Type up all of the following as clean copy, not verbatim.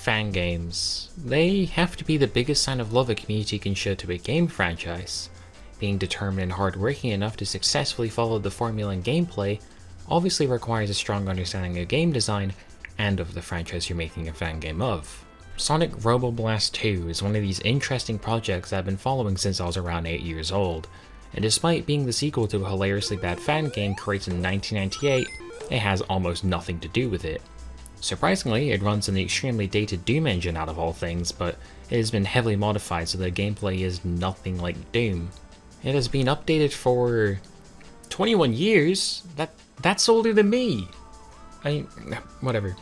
fan games. They have to be the biggest sign of love a community can show to a game franchise. Being determined and hardworking enough to successfully follow the formula and gameplay obviously requires a strong understanding of game design and of the franchise you're making a fan game of. Sonic Robo Blast 2 is one of these interesting projects that I've been following since I was around 8 years old, and despite being the sequel to a hilariously bad fan game created in 1998, it has almost nothing to do with it. Surprisingly, it runs on the extremely dated Doom engine out of all things, but it has been heavily modified so the gameplay is nothing like Doom. It has been updated for 21 years? That's older than me! Whatever.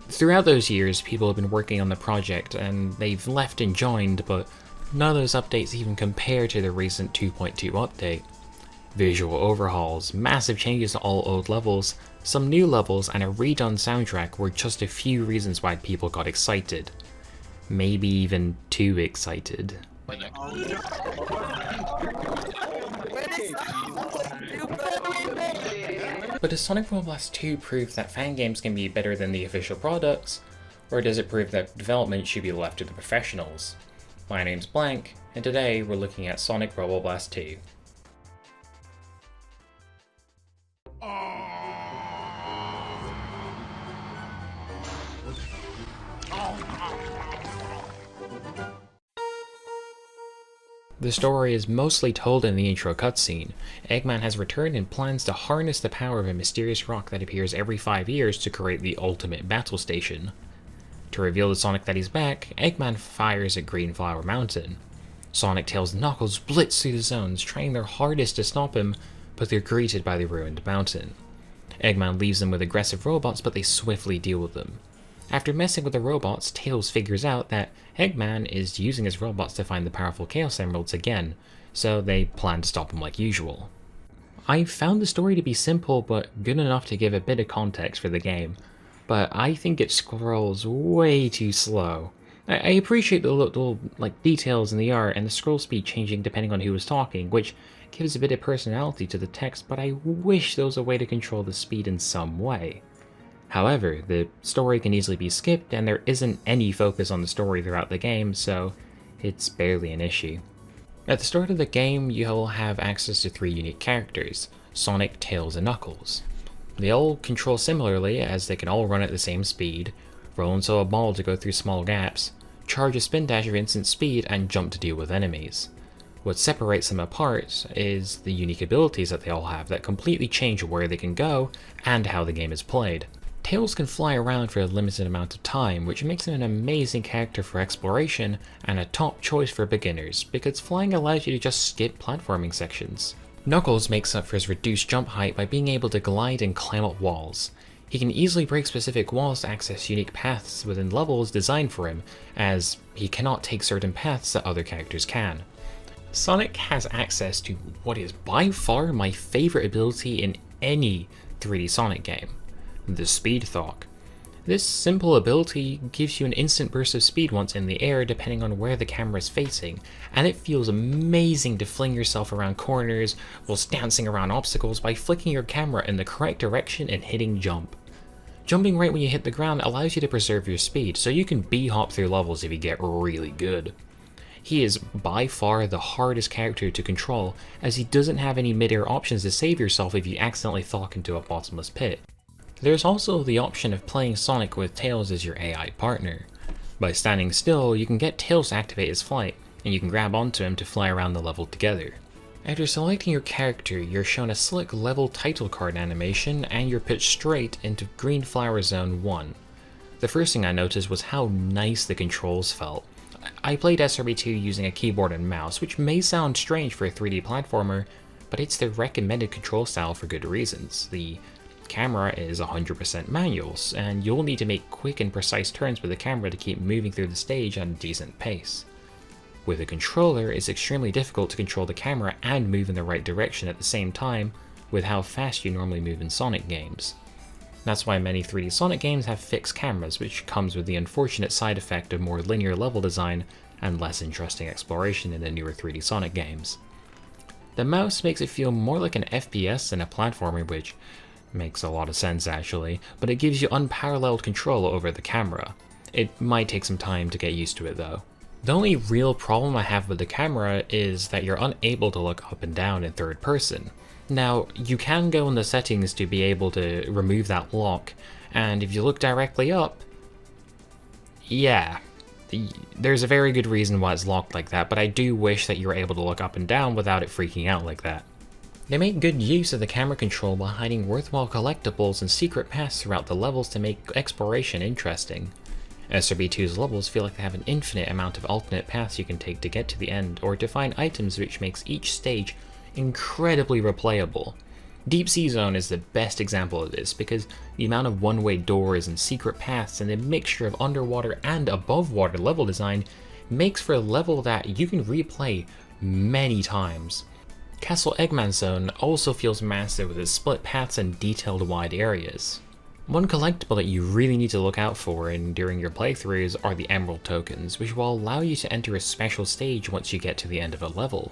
Throughout those years, people have been working on the project, and they've left and joined, but none of those updates even compare to the recent 2.2 update. Visual overhauls, massive changes to all old levels, some new levels, and a redone soundtrack were just a few reasons why people got excited. Maybe even too excited. But does Sonic Robo Blast 2 prove that fan games can be better than the official products, or does it prove that development should be left to the professionals? My name's BlanK, and today we're looking at Sonic Robo Blast 2. The story is mostly told in the intro cutscene. Eggman has returned and plans to harness the power of a mysterious rock that appears every 5 years to create the ultimate battle station. To reveal to Sonic that he's back, Eggman fires at Green Flower Mountain. Sonic, Tails, and Knuckles blitz through the zones, trying their hardest to stop him, but they're greeted by the ruined mountain. Eggman leaves them with aggressive robots, but they swiftly deal with them. After messing with the robots, Tails figures out that Eggman is using his robots to find the powerful Chaos Emeralds again, so they plan to stop him like usual. I found the story to be simple but good enough to give a bit of context for the game, but I think it scrolls way too slow. I appreciate the little details in the art and the scroll speed changing depending on who is talking, which gives a bit of personality to the text, but I wish there was a way to control the speed in some way. However, the story can easily be skipped, and there isn't any focus on the story throughout the game, so it's barely an issue. At the start of the game, you'll have access to 3 unique characters, Sonic, Tails, and Knuckles. They all control similarly, as they can all run at the same speed, roll into a ball to go through small gaps, charge a spin dash of instant speed, and jump to deal with enemies. What separates them apart is the unique abilities that they all have that completely change where they can go and how the game is played. Tails can fly around for a limited amount of time, which makes him an amazing character for exploration and a top choice for beginners, because flying allows you to just skip platforming sections. Knuckles makes up for his reduced jump height by being able to glide and climb up walls. He can easily break specific walls to access unique paths within levels designed for him, as he cannot take certain paths that other characters can. Sonic has access to what is by far my favorite ability in any 3D Sonic game, the Speed Thok. This simple ability gives you an instant burst of speed once in the air depending on where the camera is facing, and it feels amazing to fling yourself around corners whilst dancing around obstacles by flicking your camera in the correct direction and hitting jump. Jumping right when you hit the ground allows you to preserve your speed, so you can b-hop through levels if you get really good. He is by far the hardest character to control, as he doesn't have any mid-air options to save yourself if you accidentally Thok into a bottomless pit. There's also the option of playing Sonic with Tails as your AI partner. By standing still, you can get Tails to activate his flight, and you can grab onto him to fly around the level together. After selecting your character, you're shown a slick level title card animation, and you're pitched straight into Green Flower Zone 1. The first thing I noticed was how nice the controls felt. I played SRB2 using a keyboard and mouse, which may sound strange for a 3D platformer, but it's the recommended control style for good reasons. The camera is 100% manuals, and you'll need to make quick and precise turns with the camera to keep moving through the stage at a decent pace. With a controller, it's extremely difficult to control the camera and move in the right direction at the same time with how fast you normally move in Sonic games. That's why many 3D Sonic games have fixed cameras, which comes with the unfortunate side effect of more linear level design and less interesting exploration in the newer 3D Sonic games. The mouse makes it feel more like an FPS than a platformer, which makes a lot of sense actually, but it gives you unparalleled control over the camera. It might take some time to get used to it though. The only real problem I have with the camera is that you're unable to look up and down in third person. Now, you can go in the settings to be able to remove that lock, and if you look directly up, yeah, there's a very good reason why it's locked like that, but I do wish that you were able to look up and down without it freaking out like that. They make good use of the camera control while hiding worthwhile collectibles and secret paths throughout the levels to make exploration interesting. SRB2's levels feel like they have an infinite amount of alternate paths you can take to get to the end or to find items, which makes each stage incredibly replayable. Deep Sea Zone is the best example of this because the amount of one-way doors and secret paths and the mixture of underwater and above water level design makes for a level that you can replay many times. Castle Eggman Zone also feels massive with its split paths and detailed wide areas. One collectible that you really need to look out for during your playthroughs are the Emerald tokens, which will allow you to enter a special stage once you get to the end of a level.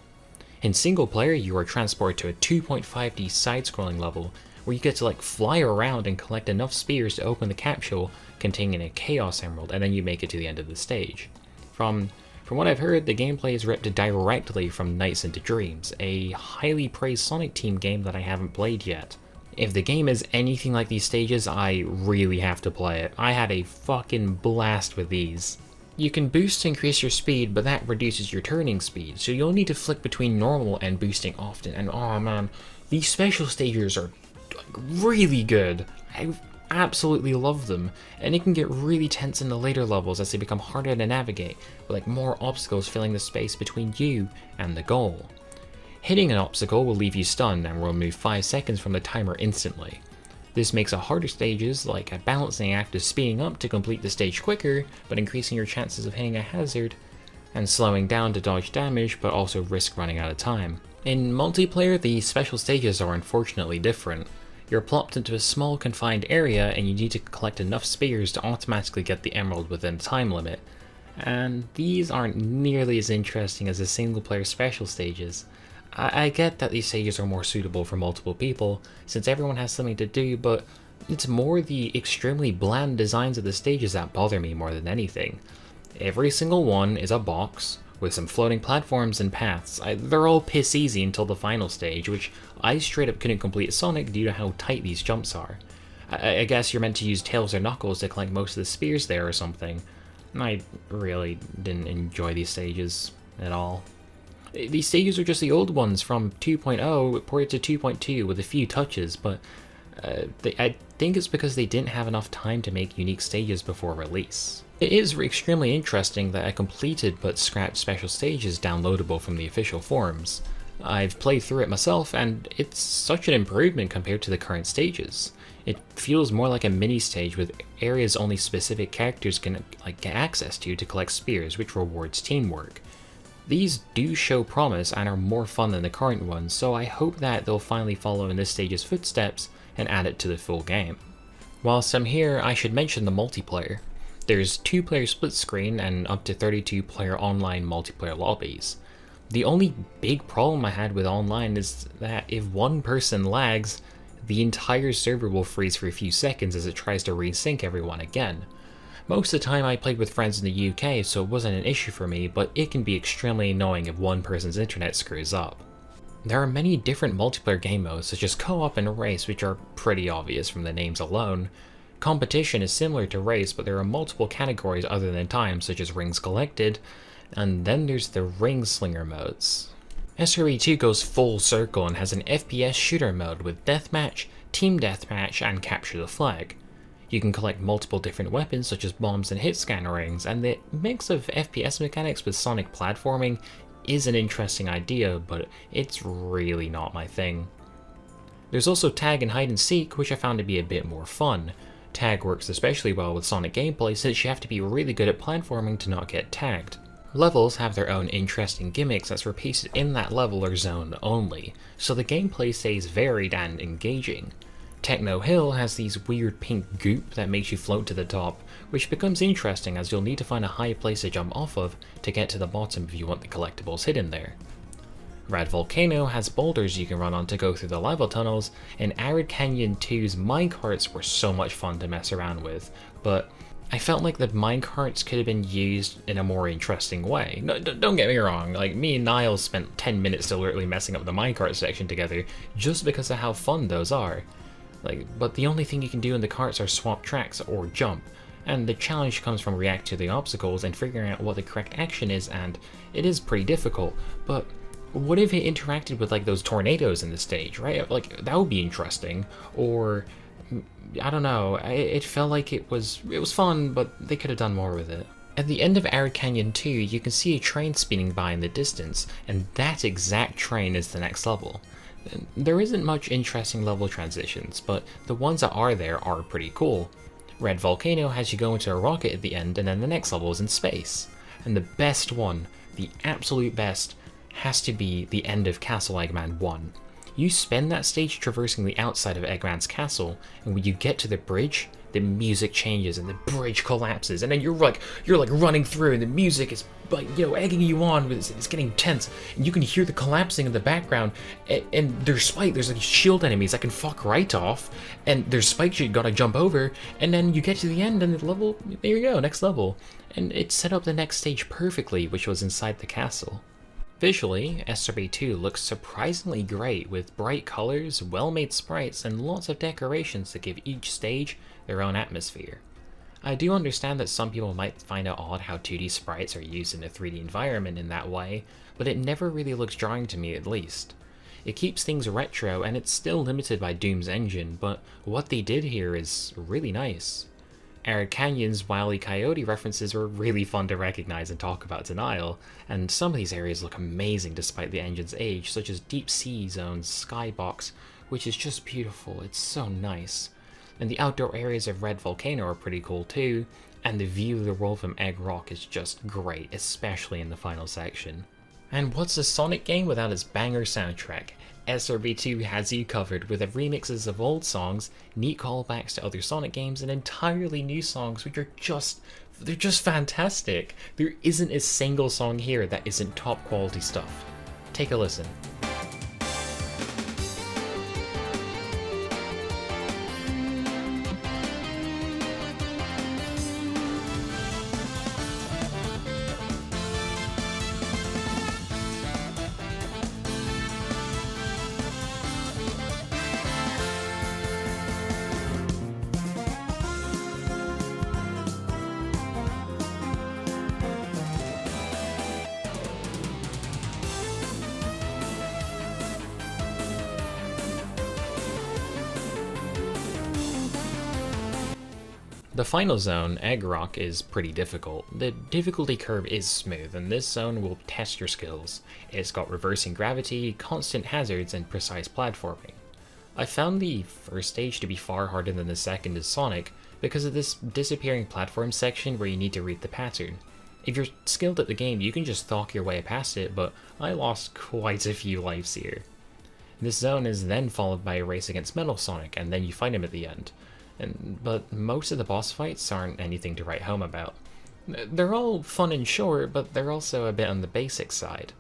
In single player, you are transported to a 2.5D side-scrolling level, where you get to fly around and collect enough spears to open the capsule containing a Chaos Emerald, and then you make it to the end of the stage. From what I've heard, the gameplay is ripped directly from Nights into Dreams, a highly praised Sonic Team game that I haven't played yet. If the game is anything like these stages, I really have to play it. I had a fucking blast with these. You can boost to increase your speed, but that reduces your turning speed, so you'll need to flick between normal and boosting often, and oh man, these special stages are really good. I absolutely love them, and it can get really tense in the later levels as they become harder to navigate, with more obstacles filling the space between you and the goal. Hitting an obstacle will leave you stunned and will remove 5 seconds from the timer instantly. This makes harder stages like a balancing act of speeding up to complete the stage quicker, but increasing your chances of hitting a hazard, and slowing down to dodge damage but also risk running out of time. In multiplayer, the special stages are unfortunately different. You're plopped into a small confined area and you need to collect enough spears to automatically get the emerald within a time limit, and these aren't nearly as interesting as the single player special stages. I get that these stages are more suitable for multiple people, since everyone has something to do, but it's more the extremely bland designs of the stages that bother me more than anything. Every single one is a box, with some floating platforms and paths. They're all piss easy until the final stage, which I straight up couldn't complete Sonic due to how tight these jumps are. I guess you're meant to use Tails or Knuckles to collect most of the spears there or something. I really didn't enjoy these stages at all. These stages are just the old ones from 2.0 ported to 2.2 with a few touches, but I think it's because they didn't have enough time to make unique stages before release. It is extremely interesting that a completed but scrapped special stage is downloadable from the official forums. I've played through it myself, and it's such an improvement compared to the current stages. It feels more like a mini-stage with areas only specific characters can get access to collect spears, which rewards teamwork. These do show promise and are more fun than the current ones, so I hope that they'll finally follow in this stage's footsteps and add it to the full game. Whilst I'm here, I should mention the multiplayer. There's 2-player split screen and up to 32-player online multiplayer lobbies. The only big problem I had with online is that if one person lags, the entire server will freeze for a few seconds as it tries to resync everyone again. Most of the time I played with friends in the UK, so it wasn't an issue for me, but it can be extremely annoying if one person's internet screws up. There are many different multiplayer game modes such as co-op and race, which are pretty obvious from the names alone. Competition is similar to race, but there are multiple categories other than time, such as rings collected, and then there's the ring slinger modes. SRE2 goes full circle and has an FPS shooter mode with deathmatch, team deathmatch, and capture the flag. You can collect multiple different weapons such as bombs and hit scanner rings, and the mix of FPS mechanics with Sonic platforming is an interesting idea, but it's really not my thing. There's also tag and hide and seek, which I found to be a bit more fun. Tag works especially well with Sonic gameplay since you have to be really good at platforming to not get tagged. Levels have their own interesting gimmicks that's repeated in that level or zone only, so the gameplay stays varied and engaging. Techno Hill has these weird pink goop that makes you float to the top, which becomes interesting as you'll need to find a high place to jump off of to get to the bottom if you want the collectibles hidden there. Rad Volcano has boulders you can run on to go through the lava tunnels, and Arid Canyon 2's minecarts were so much fun to mess around with, but I felt like the minecarts could have been used in a more interesting way. No, don't get me wrong, like me and Niles spent 10 minutes deliberately messing up the minecart section together just because of how fun those are. But the only thing you can do in the carts are swap tracks or jump, and the challenge comes from reacting to the obstacles and figuring out what the correct action is, and it is pretty difficult. But what if it interacted with like those tornadoes in the stage, right? Like that would be interesting. Or I don't know. It felt like it was fun, but they could have done more with it. At the end of Arid Canyon 2, you can see a train spinning by in the distance, and that exact train is the next level. There isn't much interesting level transitions, but the ones that are there are pretty cool. Red Volcano has you go into a rocket at the end, and then the next level is in space. And the best one, the absolute best, has to be the end of Castle Eggman 1. You spend that stage traversing the outside of Eggman's castle, and when you get to the bridge, the music changes and the bridge collapses, and then you're like running through, and the music is like, egging you on, it's getting tense, and you can hear the collapsing in the background, and there's like shield enemies that can fuck right off, and there's spikes you gotta jump over, and then you get to the end and the level, there you go, next level, and it set up the next stage perfectly, which was inside the castle. Visually, SRB2 looks surprisingly great with bright colors, well-made sprites, and lots of decorations that give each stage their own atmosphere. I do understand that some people might find it odd how 2D sprites are used in a 3D environment in that way, but it never really looks jarring to me at least. It keeps things retro and it's still limited by Doom's engine, but what they did here is really nice. Arid Canyon's Wile E. Coyote references were really fun to recognize and talk about Denial, and some of these areas look amazing despite the engine's age, such as Deep Sea Zone's Skybox, which is just beautiful, it's so nice. And the outdoor areas of Red Volcano are pretty cool too, and the view of the world from Egg Rock is just great, especially in the final section. And what's a Sonic game without its banger soundtrack? SRB2 has you covered with remixes of old songs, neat callbacks to other Sonic games, and entirely new songs which are they're just fantastic. There isn't a single song here that isn't top quality stuff. Take a listen. The final zone, Egg Rock, is pretty difficult. The difficulty curve is smooth, and this zone will test your skills. It's got reversing gravity, constant hazards, and precise platforming. I found the first stage to be far harder than the second in Sonic because of this disappearing platform section where you need to read the pattern. If you're skilled at the game, you can just thok your way past it, but I lost quite a few lives here. This zone is then followed by a race against Metal Sonic, and then you fight him at the end. But most of the boss fights aren't anything to write home about. They're all fun and short, but they're also a bit on the basic side.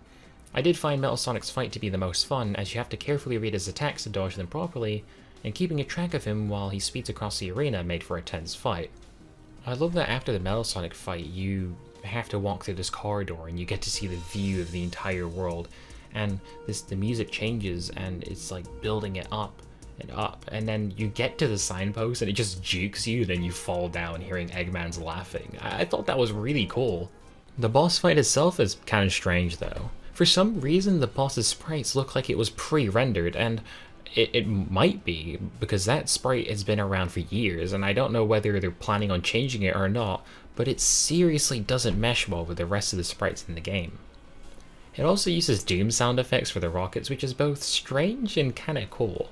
I did find Metal Sonic's fight to be the most fun, as you have to carefully read his attacks to dodge them properly, and keeping a track of him while he speeds across the arena made for a tense fight. I love that after the Metal Sonic fight, you have to walk through this corridor and you get to see the view of the entire world, and the music changes and it's like building it up, and then you get to the signpost and it just jukes you, then you fall down hearing Eggman's laughing. I thought that was really cool. The boss fight itself is kind of strange though. For some reason the boss's sprites look like it was pre-rendered, and it might be, because that sprite has been around for years and I don't know whether they're planning on changing it or not, but it seriously doesn't mesh well with the rest of the sprites in the game. It also uses Doom sound effects for the rockets, which is both strange and kinda cool.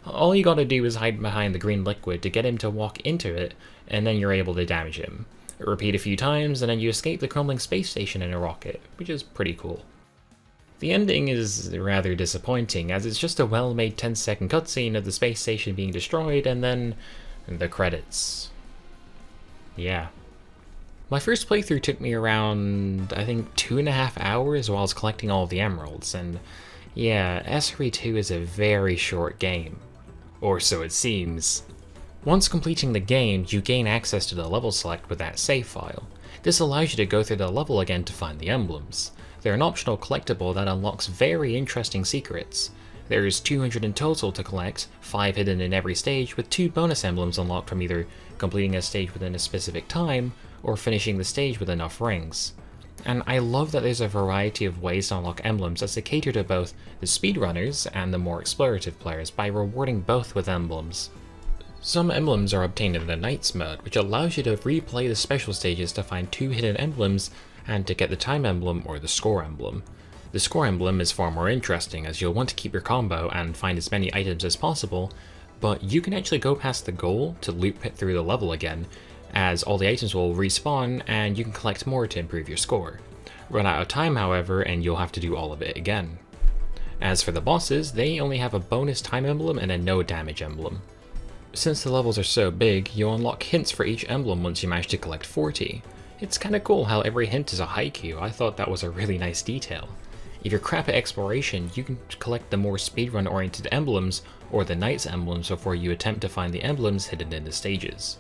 All you gotta do is hide behind the green liquid to get him to walk into it, and then you're able to damage him. Repeat a few times, and then you escape the crumbling space station in a rocket, which is pretty cool. The ending is rather disappointing, as it's just a well-made 10-second cutscene of the space station being destroyed, and then the credits. Yeah. My first playthrough took me around, I think, 2.5 hours while I was collecting all of the emeralds, and yeah, SRB2 is a very short game. Or so it seems. Once completing the game, you gain access to the level select with that save file. This allows you to go through the level again to find the emblems. They're an optional collectible that unlocks very interesting secrets. There's 200 in total to collect, 5 hidden in every stage, with 2 bonus emblems unlocked from either completing a stage within a specific time, or finishing the stage with enough rings. And I love that there's a variety of ways to unlock emblems as they cater to both the speedrunners and the more explorative players by rewarding both with emblems. Some emblems are obtained in the Knights mode, which allows you to replay the special stages to find 2 hidden emblems and to get the time emblem or the score emblem. The score emblem is far more interesting as you'll want to keep your combo and find as many items as possible, but you can actually go past the goal to loop it through the level again, as all the items will respawn and you can collect more to improve your score. Run out of time however and you'll have to do all of it again. As for the bosses, they only have a bonus time emblem and a no damage emblem. Since the levels are so big, you'll unlock hints for each emblem once you manage to collect 40. It's kinda cool how every hint is a haiku. I thought that was a really nice detail. If you're crap at exploration, you can collect the more speedrun oriented emblems or the Knights emblems before you attempt to find the emblems hidden in the stages.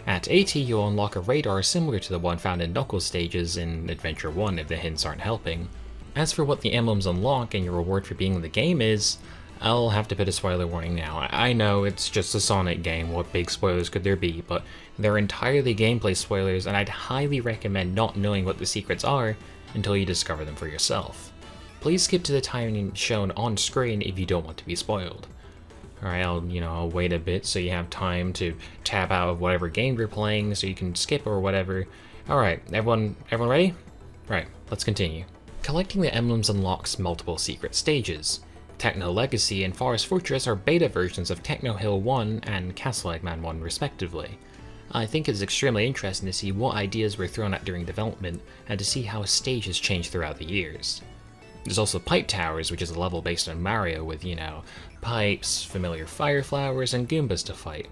At 80, you'll unlock a radar similar to the one found in Knuckles stages in Adventure 1 if the hints aren't helping. As for what the emblems unlock and your reward for being in the game is, I'll have to put a spoiler warning now. I know it's just a Sonic game, what big spoilers could there be, but they're entirely gameplay spoilers and I'd highly recommend not knowing what the secrets are until you discover them for yourself. Please skip to the timing shown on screen if you don't want to be spoiled. Alright, I'll wait a bit so you have time to tab out of whatever game you're playing so you can skip or whatever. Alright, everyone ready? Right, let's continue. Collecting the emblems unlocks multiple secret stages. Techno Legacy and Forest Fortress are beta versions of Techno Hill 1 and Castle Eggman 1 respectively. I think it's extremely interesting to see what ideas were thrown at during development and to see how a stage has changed throughout the years. There's also Pipe Towers, which is a level based on Mario with, pipes, familiar fire flowers, and Goombas to fight.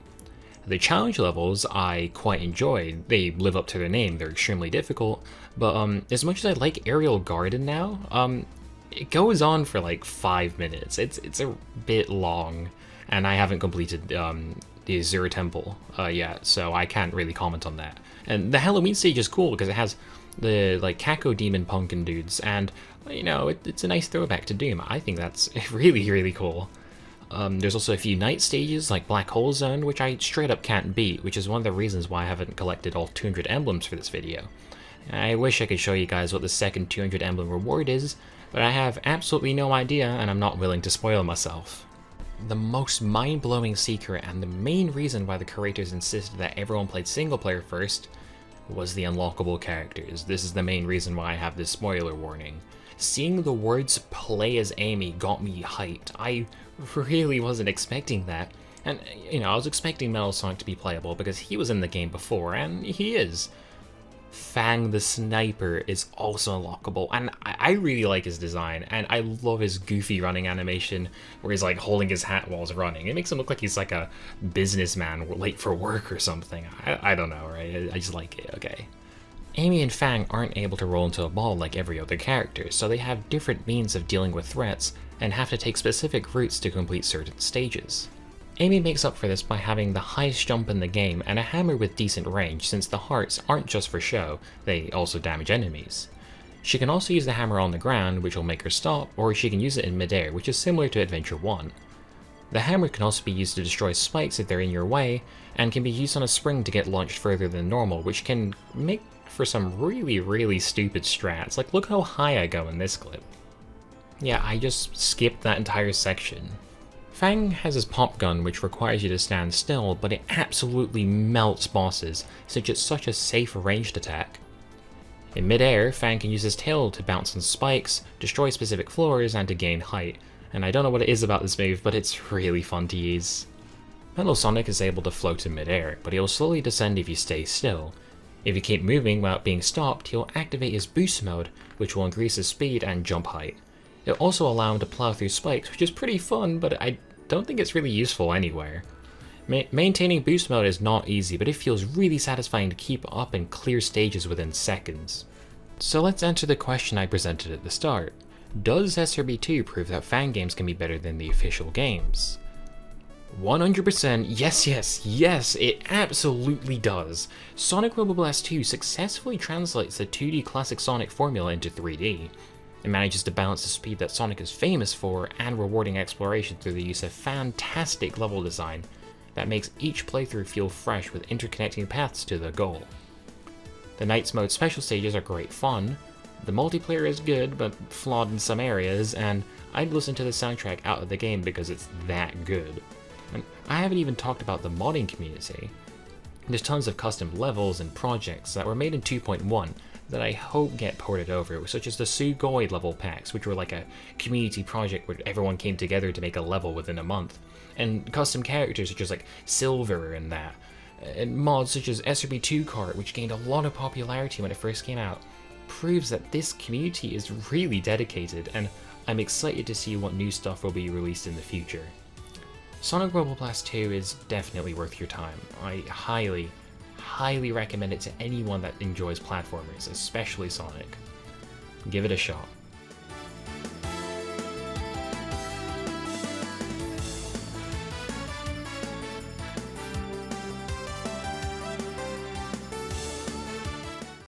The challenge levels I quite enjoyed. They live up to their name, they're extremely difficult, but as much as I like Aerial Garden now, it goes on for like 5 minutes. It's a bit long, and I haven't completed the Azure Temple yet, so I can't really comment on that. And the Halloween stage is cool because it has the Kako Demon Pumpkin dudes, and it's a nice throwback to Doom. I think that's really cool. There's also a few night stages like Black Hole Zone, which I straight up can't beat, which is one of the reasons why I haven't collected all 200 emblems for this video. I wish I could show you guys what the second 200 emblem reward is, but I have absolutely no idea and I'm not willing to spoil myself. The most mind-blowing secret and the main reason why the creators insisted that everyone played single player first was the unlockable characters. This is the main reason why I have this spoiler warning. Seeing the words "play as Amy" got me hyped. I really wasn't expecting that. And, I was expecting Metal Sonic to be playable because he was in the game before, and he is. Fang the Sniper is also unlockable, and I really like his design, and I love his goofy running animation where he's holding his hat while he's running. It makes him look like he's like a businessman late for work or something. I don't know, right? I just like it, okay. Amy and Fang aren't able to roll into a ball like every other character, so they have different means of dealing with threats and have to take specific routes to complete certain stages. Amy makes up for this by having the highest jump in the game and a hammer with decent range, since the hearts aren't just for show, they also damage enemies. She can also use the hammer on the ground, which will make her stop, or she can use it in midair, which is similar to Adventure 1. The hammer can also be used to destroy spikes if they're in your way, and can be used on a spring to get launched further than normal, which can make for some really stupid strats. Look how high I go in this clip. Yeah, I just skipped that entire section. Fang has his pop gun, which requires you to stand still, but it absolutely melts bosses, since it's such a safe ranged attack. In mid-air, Fang can use his tail to bounce on spikes, destroy specific floors, and to gain height, and I don't know what it is about this move, but it's really fun to use. Metal Sonic is able to float in mid-air, but he'll slowly descend if you stay still. If you keep moving without being stopped, he'll activate his boost mode, which will increase his speed and jump height. It'll also allow him to plow through spikes, which is pretty fun, but I don't think it's really useful anywhere. Maintaining boost mode is not easy, but it feels really satisfying to keep up and clear stages within seconds. So let's answer the question I presented at the start. Does SRB2 prove that fan games can be better than the official games? 100%, yes, it absolutely does. Sonic Robo Blast 2 successfully translates the 2D classic Sonic formula into 3D. It manages to balance the speed that Sonic is famous for and rewarding exploration through the use of fantastic level design that makes each playthrough feel fresh with interconnecting paths to the goal. The Nights Mode special stages are great fun, the multiplayer is good but flawed in some areas, and I'd listen to the soundtrack out of the game because it's that good. And I haven't even talked about the modding community. There's tons of custom levels and projects that were made in 2.1 that I hope get ported over, such as the Sugoi level packs, which were like a community project where everyone came together to make a level within a month, and custom characters such as like Silver and that, and mods such as SRB2 Kart, which gained a lot of popularity when it first came out, proves that this community is really dedicated, and I'm excited to see what new stuff will be released in the future. Sonic Robo Blast 2 is definitely worth your time. I highly recommend it to anyone that enjoys platformers, especially Sonic. Give it a shot.